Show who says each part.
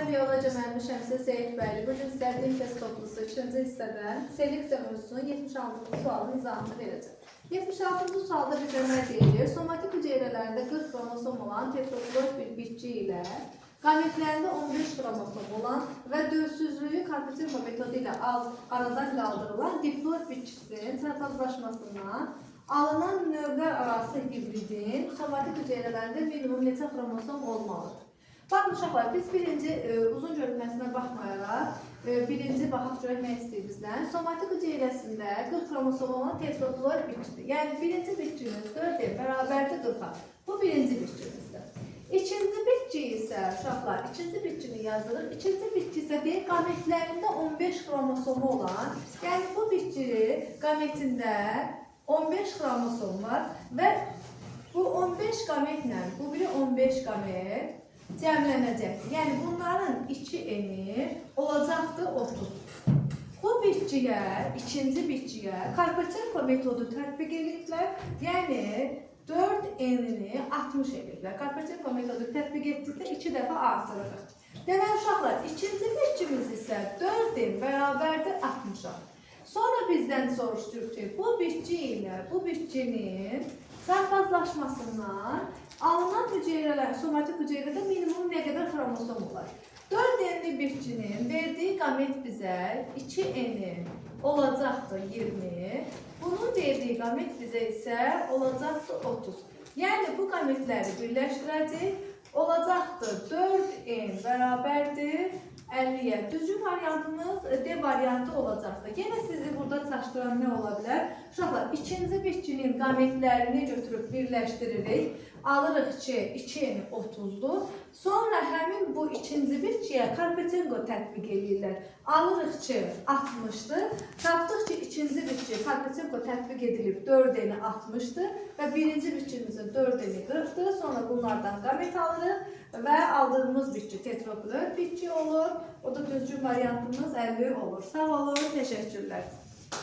Speaker 1: biyoloji müəllimi Şəmsiyə Seyid bəyli. Bugün sizə din test toplusu 2-ci hissədən seleksiya mövzusunun 76-cı sualın izahını verəcəm. 76-cı sualda bizə nə deyilir? Somatik hüceyrələrində 40 kromosom olan tetraploid bir bitki ilə qametlərində 15 kromosom olan və dövsüzlüyü karpetino metodu ilə aradan qaldırılan diploid bitkisinin çaprazlaşmasından alınan növlər arası hibridin somatik hüceyrələrində minimum neçə kromosom olmalıdır? Baxın uşaqlar, biz birinci uzun görünməsinə baxmayaraq, birinci baxaq görək nə istəyir bizdən. Somatik hüceyrəsində 40 kromosom olan tetraploid bitkidir. Yəni birinci bitkimiz 4 bərabərdir 40-a. Bu birinci bitkimizdir. İkinci bitki isə uşaqlar, ikinci bitkini yazırıq. İkinci bitki isə deyək, qametlərində 15 kromosomu olan, yəni bu bitki qametində 15 kromosom var və bu 15 qametlə, bu biri 15 qamet cəmlənəcəkdir. Yəni bunların 2 eni olacaqdır 30. Bu bitkiyə, ikinci bitkiyə Karpachenko metodu tətbiq ediblər. Yəni 4 enini 60 ediblər. Karpachenko metodu tətbiq etdikdə 2 dəfə artırırıq. Deməli uşaqlar, ikinci bitkimiz isə 4 en bərabərdir 60-a. Sonra bizdən soruşdur ki, bu bitki ilə bu bitkinin çaprazlaşmasından alınan hüceyrələr, somatik hüceyrədə minimum nə qədər kromosom olar? 4 enli bitkinin verdiyi qamet bizə 2 eni olacaqdır 20. Bunun verdiyi qamet bizə isə olacaqdır 30. Yəni bu qametləri birləşdirəcək, olacaqdır 4 en bərabərdir 50-yə. Düzgün variantımız D variantı olacaqdır. Yenə sizi burada çaşdıran nə ola bilər? Uşaqlar, ikinci bitkinin qametlərini götürüb birləşdiririk. Alırıq ki, 2 eni 30'dur. Sonra həmin bu ikinci bitkiyə Karpachenko tətbiq edirlər. Alırıq ki, 60'dır. Tapdıq ki, ikinci bitki Karpachenko tətbiq edilib 4 eni 60'dır və birinci bitkimizin 4 eni 40'dır. Sonra bunlardan qamet alırıq və aldığımız bitki tetraploid bitki olur. O da düzgün variantımız 50 olur. Sağ olun, təşəkkürlər.